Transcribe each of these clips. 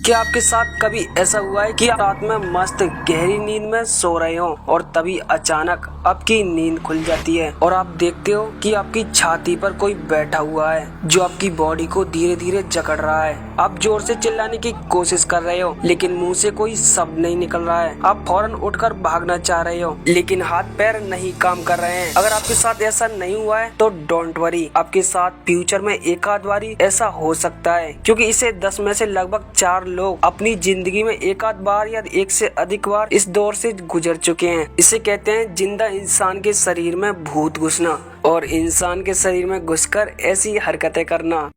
क्या आपके साथ कभी ऐसा हुआ है कि आप रात में मस्त गहरी नींद में सो रहे हो और तभी अचानक आपकी नींद खुल जाती है और आप देखते हो कि आपकी छाती पर कोई बैठा हुआ है जो आपकी बॉडी को धीरे धीरे जकड़ रहा है। आप जोर से चिल्लाने की कोशिश कर रहे हो लेकिन मुंह से कोई शब्द नहीं निकल रहा है। आप फौरन उठकर भागना चाह रहे हो लेकिन हाथ पैर नहीं काम कर रहे हैं। अगर आपके साथ ऐसा नहीं हुआ है तो डोंट वरी, आपके साथ फ्यूचर में एक आध बारी ऐसा हो सकता है, क्योंकि इसे 10 में से लगभग 4 लोग अपनी जिंदगी में एक आध बार या एक से अधिक बार इस दौर से गुजर चुके हैं। इसे कहते हैं जिंदा इंसान के शरीर में भूत घुसना और इंसान के शरीर में घुसकर ऐसी हरकतें करना।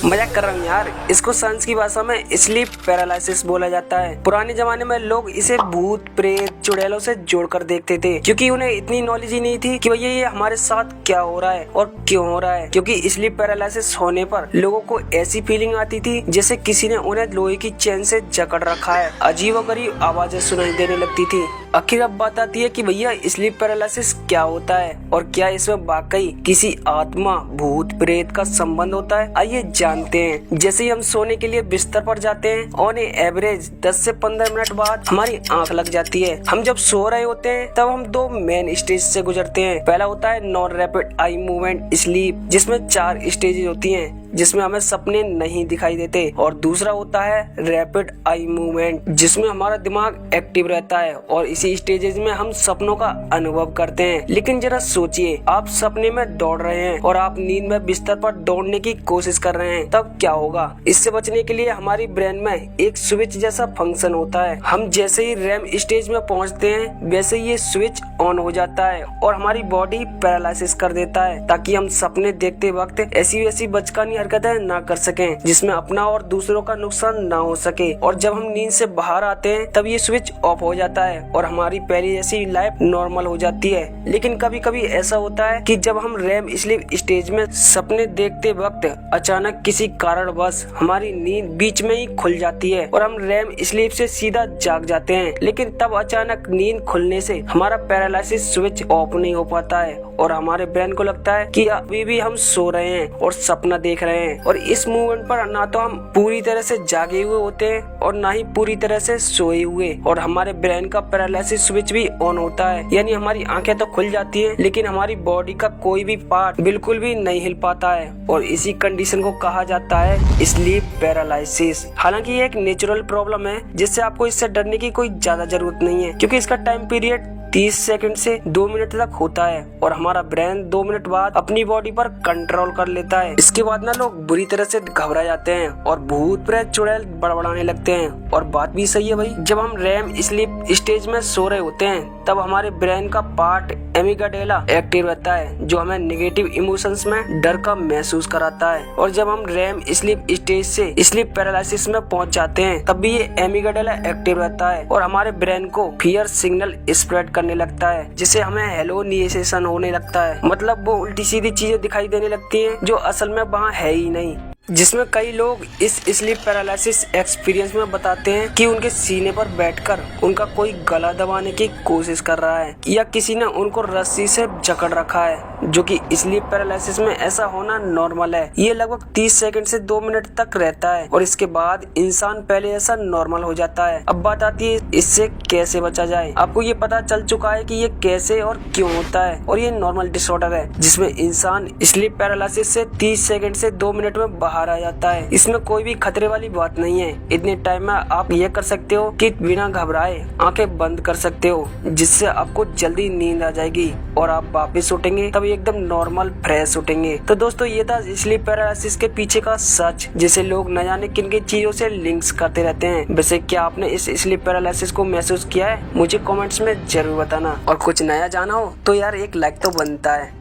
मजाक कर रहा हूँ यार, इसको साइंस की भाषा में स्लीप पैरालिसिस बोला जाता है। पुराने जमाने में लोग इसे भूत प्रेत चुड़ैलों से जोड़कर देखते थे, क्योंकि उन्हें इतनी नॉलेज ही नहीं थी कि भैया ये हमारे साथ क्या हो रहा है और क्यों हो रहा है। क्योंकि स्लीप पैरालिसिस होने पर लोगों को ऐसी फीलिंग आती थी जैसे किसी ने उन्हें लोहे की चेन से जकड़ रखा है। अजीबोगरीब आवाजें सुनाई देने लगती थी। आखिर अब बात आती है कि भैया स्लीप पैरालिसिस क्या होता है और क्या इसमें वाकई किसी आत्मा भूत प्रेत का संबंध होता है। आइए जानते हैं। जैसे ही हम सोने के लिए बिस्तर पर जाते हैं ऑन एवरेज 10 से 15 मिनट बाद हमारी आंख लग जाती है। हम जब सो रहे होते हैं तब हम 2 मेन स्टेज से गुजरते हैं। पहला होता है non rapid eye movement sleep, जिसमें 4 स्टेजेस होती हैं जिसमें हमें सपने नहीं दिखाई देते, और दूसरा होता है रैपिड आई मूवमेंट जिसमें हमारा दिमाग एक्टिव रहता है और इसी स्टेजेस में हम सपनों का अनुभव करते हैं। लेकिन जरा सोचिए, आप सपने में दौड़ रहे हैं और आप नींद में बिस्तर पर दौड़ने की कोशिश कर रहे हैं, तब क्या होगा। इससे बचने के लिए हमारी ब्रेन में एक स्विच जैसा फंक्शन होता है। हम जैसे ही रैम स्टेज में पहुंचते हैं वैसे ये स्विच ऑन हो जाता है और हमारी बॉडी पैरालिसिस कर देता है, ताकि हम सपने देखते वक्त ऐसी वैसी बचकानी हरकतें ना कर सकें जिसमें अपना और दूसरों का नुकसान ना हो सके। और जब हम नींद से बाहर आते हैं तब ये स्विच ऑफ हो जाता है और हमारी पहले जैसी लाइफ नॉर्मल हो जाती है। लेकिन कभी कभी ऐसा होता है कि जब हम रैम स्लीप स्टेज में सपने देखते वक्त अचानक किसी कारणवश हमारी नींद बीच में ही खुल जाती है और हम रैम स्लीप से सीधा जाग जाते हैं। लेकिन तब अचानक नींद खुलने से हमारा पैरालिसिस स्विच ऑफ नहीं हो पाता है और हमारे ब्रेन को लगता है कि अभी भी हम सो रहे हैं और सपना देख रहे हैं। और इस मूवमेंट पर ना तो हम पूरी तरह से जागे हुए होते हैं और ना ही पूरी तरह से सोए हुए, और हमारे ब्रेन का पैरालिसिस स्विच भी ऑन होता है, यानी हमारी आंखें तो खुल जाती है लेकिन हमारी बॉडी का कोई भी पार्ट बिल्कुल भी नहीं हिल पाता है। और इसी कंडीशन को कहा जाता है स्लीप पैरालिसिस। हालांकि ये एक नेचुरल प्रॉब्लम है जिससे आपको इससे डरने की कोई ज्यादा जरूरत नहीं है, क्योंकि इसका टाइम पीरियड 30 सेकंड से 2 मिनट तक होता है और हमारा ब्रेन 2 मिनट बाद अपनी बॉडी पर कंट्रोल कर लेता है। इसके बाद ना लोग बुरी तरह से घबरा जाते हैं और भूत प्रेत चुड़ैल बड़बड़ाने लगते हैं। और बात भी सही है भाई, जब हम रैम स्लीप स्टेज में सो रहे होते हैं तब हमारे ब्रेन का पार्ट एमिगडाला एक्टिव रहता है जो हमें नेगेटिव इमोशंस में डर का महसूस कराता है। और जब हम रैम स्लीप स्टेज से स्लीप पैरालिसिस में पहुंच जाते हैं तब भी ये एमिगडाला एक्टिव रहता है और हमारे ब्रेन को फियर सिग्नल स्प्रेड करने लगता है, जिससे हमें हेलोनिएशन होने लगता है। मतलब वो उल्टी सीधी चीजें दिखाई देने लगती हैं जो असल में वहाँ है ही नहीं। जिसमें कई लोग इस स्लीप पैरालिसिस एक्सपीरियंस में बताते हैं कि उनके सीने पर बैठकर उनका कोई गला दबाने की कोशिश कर रहा है या किसी ने उनको रस्सी से जकड़ रखा है, जो कि स्लीप पैरालिसिस में ऐसा होना नॉर्मल है। ये लगभग 30 सेकंड से 2 मिनट तक रहता है और इसके बाद इंसान पहले जैसा नॉर्मल हो जाता है। अब बात आती है इससे कैसे बचा जाए। आपको ये पता चल चुका है कि ये कैसे और क्यों होता है, और ये नॉर्मल डिसऑर्डर है जिसमें इंसान स्लीप पैरालिसिस से 30 सेकंड से 2 मिनट में बाहर आ जाता है। इसमें कोई भी खतरे वाली बात नहीं है। इतने टाइम में आप ये कर सकते हो कि बिना घबराए आंखें बंद कर सकते हो, जिससे आपको जल्दी नींद आ जाएगी और आप वापस उठेंगे तब एकदम नॉर्मल फ्रेश उठेंगे। तो दोस्तों ये था स्लीप पैरालिसिस के पीछे का सच, जिसे लोग न जाने किन किन चीजों से लिंक्स करते रहते हैं। वैसे क्या आपने इस स्लीप पैरालिसिस को महसूस किया है? मुझे कमेंट्स में जरूर बताना, और कुछ नया जाना हो तो यार एक लाइक तो बनता है।